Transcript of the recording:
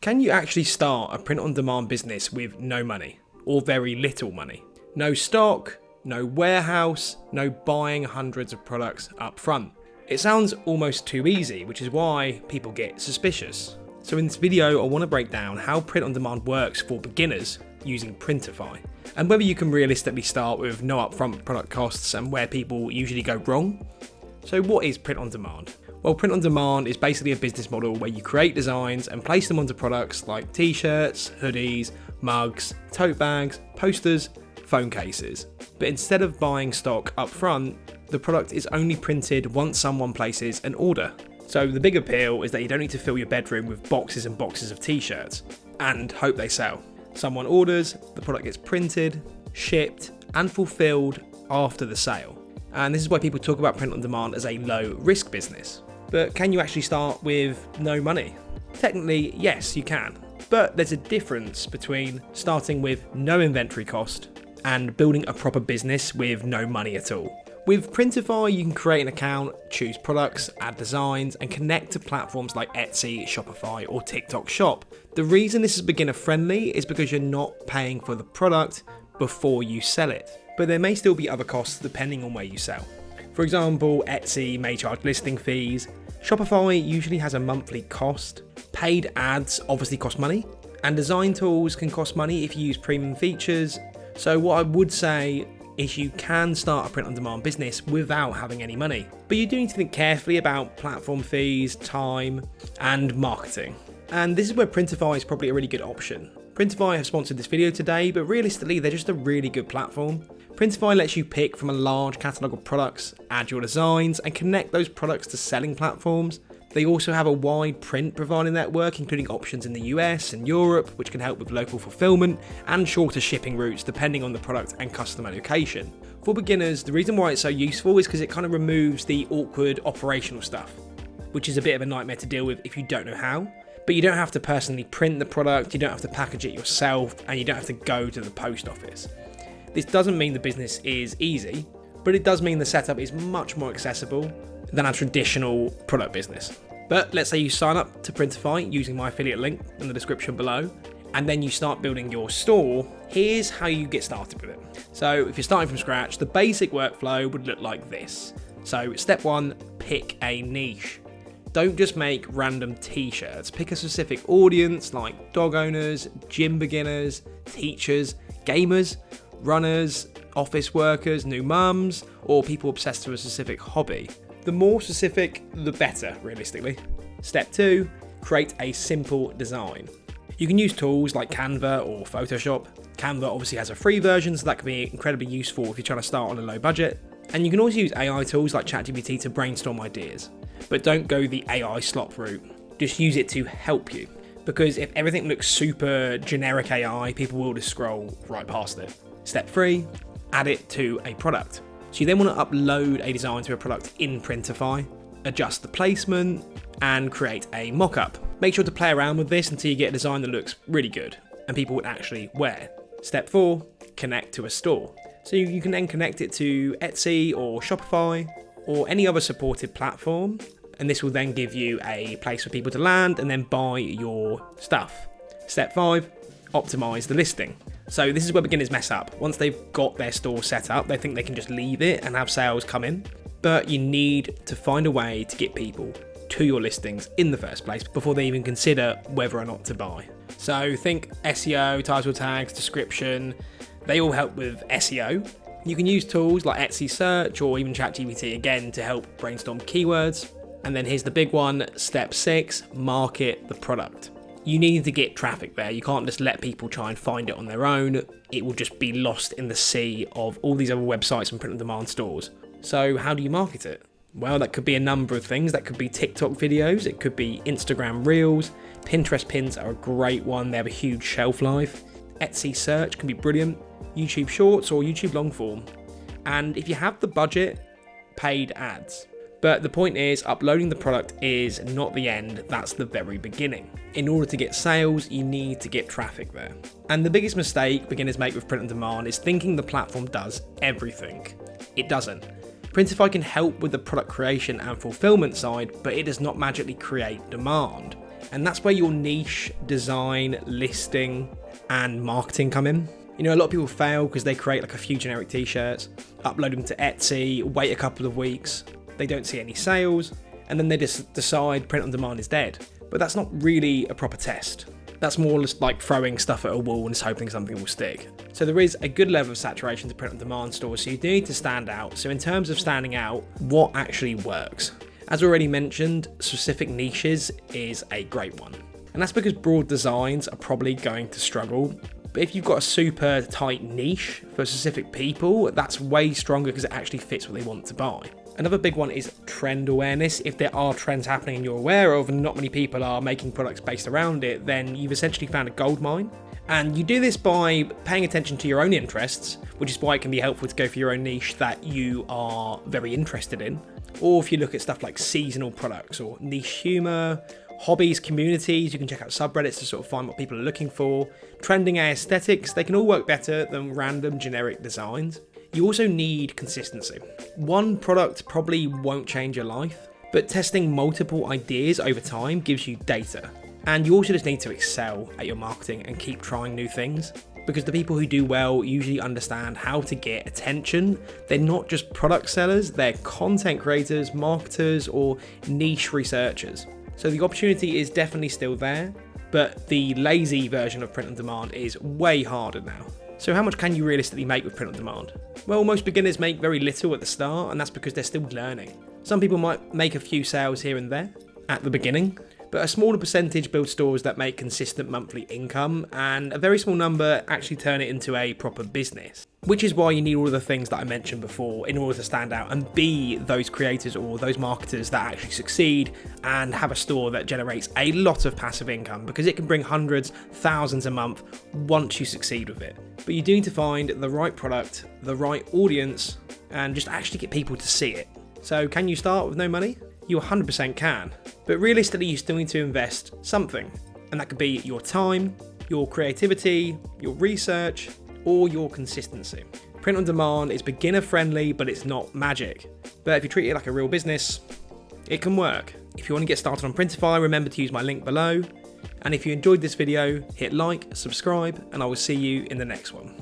Can you actually start a print-on-demand business with no money, or very little money? No stock, no warehouse, no buying hundreds of products up front. It sounds almost too easy, which is why people get suspicious. So in this video, I want to break down how print-on-demand works for beginners using Printify, and whether you can realistically start with no upfront product costs and where people usually go wrong. So what is print-on-demand? Well, print-on-demand is basically a business model where you create designs and place them onto products like t-shirts, hoodies, mugs, tote bags, posters, phone cases. But instead of buying stock up front, the product is only printed once someone places an order. So the big appeal is that you don't need to fill your bedroom with boxes and boxes of t-shirts and hope they sell. Someone orders, the product gets printed, shipped, and fulfilled after the sale. And this is why people talk about print-on-demand as a low-risk business. But can you actually start with no money? Technically, yes, you can. But there's a difference between starting with no inventory cost and building a proper business with no money at all. With Printify, you can create an account, choose products, add designs, and connect to platforms like Etsy, Shopify, or TikTok Shop. The reason this is beginner friendly is because you're not paying for the product before you sell it. But there may still be other costs depending on where you sell. For example, Etsy may charge listing fees, Shopify usually has a monthly cost, paid ads obviously cost money, and design tools can cost money if you use premium features. So what I would say is you can start a print-on-demand business without having any money. But you do need to think carefully about platform fees, time, and marketing. And this is where Printify is probably a really good option. Printify have sponsored this video today, but realistically, they're just a really good platform. Printify lets you pick from a large catalogue of products, add your designs, and connect those products to selling platforms. They also have a wide print provider network, including options in the US and Europe, which can help with local fulfillment and shorter shipping routes depending on the product and customer location. For beginners, the reason why it's so useful is because it kind of removes the awkward operational stuff, which is a bit of a nightmare to deal with if you don't know how. But you don't have to personally print the product, you don't have to package it yourself, and you don't have to go to the post office. This doesn't mean the business is easy, but it does mean the setup is much more accessible than a traditional product business. But let's say you sign up to Printify using my affiliate link in the description below, and then you start building your store. Here's how you get started with it. So if you're starting from scratch, the basic workflow would look like this. So step 1, pick a niche. Don't just make random t-shirts. Pick a specific audience like dog owners, gym beginners, teachers, gamers, runners, office workers, new mums, or people obsessed with a specific hobby. The more specific, the better, realistically. Step 2, create a simple design. You can use tools like Canva or Photoshop. Canva obviously has a free version, so that can be incredibly useful if you're trying to start on a low budget. And you can also use AI tools like ChatGPT to brainstorm ideas. But don't go the AI slop route. Just use it to help you. Because if everything looks super generic AI, people will just scroll right past it. Step 3, add it to a product. So you then want to upload a design to a product in Printify, adjust the placement, and create a mock-up. Make sure to play around with this until you get a design that looks really good and people would actually wear. Step 4, connect to a store. So you can then connect it to Etsy or Shopify or any other supported platform, and this will then give you a place for people to land and then buy your stuff. Step 5, optimize the listing. So this is where beginners mess up. Once they've got their store set up, they think they can just leave it and have sales come in. But you need to find a way to get people to your listings in the first place before they even consider whether or not to buy. So think SEO, title tags, description, they all help with SEO. You can use tools like Etsy Search or even ChatGPT again to help brainstorm keywords. And then here's the big one, step 6, market the product. You need to get traffic there. You can't just let people try and find it on their own. It will just be lost in the sea of all these other websites and print-on-demand stores. So how do you market it? Well, that could be a number of things. That could be TikTok videos. It could be Instagram Reels. Pinterest pins are a great one. They have a huge shelf life. Etsy Search can be brilliant. YouTube Shorts or YouTube long form. And if you have the budget, paid ads. But the point is, uploading the product is not the end, that's the very beginning. In order to get sales, you need to get traffic there. And the biggest mistake beginners make with print on demand is thinking the platform does everything. It doesn't. Printify can help with the product creation and fulfillment side, but it does not magically create demand. And that's where your niche, design, listing, and marketing come in. You know, a lot of people fail because they create like a few generic t-shirts, upload them to Etsy, wait a couple of weeks, they don't see any sales, and then they just decide print on demand is dead. But that's not really a proper test. That's more just like throwing stuff at a wall and just hoping something will stick. So there is a good level of saturation to print on demand stores, so you do need to stand out. So in terms of standing out, what actually works? As already mentioned, specific niches is a great one. And that's because broad designs are probably going to struggle. But if you've got a super tight niche for specific people, that's way stronger because it actually fits what they want to buy. Another big one is trend awareness. If there are trends happening and you're aware of and not many people are making products based around it, then you've essentially found a gold mine. And you do this by paying attention to your own interests, which is why it can be helpful to go for your own niche that you are very interested in. Or if you look at stuff like seasonal products or niche humor, hobbies, communities, you can check out subreddits to sort of find what people are looking for. Trending aesthetics, they can all work better than random generic designs. You also need consistency. One product probably won't change your life, but testing multiple ideas over time gives you data. And you also just need to excel at your marketing and keep trying new things, because the people who do well usually understand how to get attention. They're not just product sellers, they're content creators, marketers, or niche researchers. So the opportunity is definitely still there, but the lazy version of print on demand is way harder now. So how much can you realistically make with print on demand? Well, most beginners make very little at the start, and that's because they're still learning. Some people might make a few sales here and there at the beginning, but a smaller percentage build stores that make consistent monthly income, and a very small number actually turn it into a proper business. Which is why you need all of the things that I mentioned before in order to stand out and be those creators or those marketers that actually succeed and have a store that generates a lot of passive income, because it can bring hundreds, thousands a month once you succeed with it. But you do need to find the right product, the right audience, and just actually get people to see it. So can you start with no money? You 100% can. But realistically, you still need to invest something. And that could be your time, your creativity, your research, or your consistency. Print on demand is beginner friendly, but it's not magic. But if you treat it like a real business, it can work. If you want to get started on Printify, remember to use my link below. And if you enjoyed this video, hit like, subscribe, and I will see you in the next one.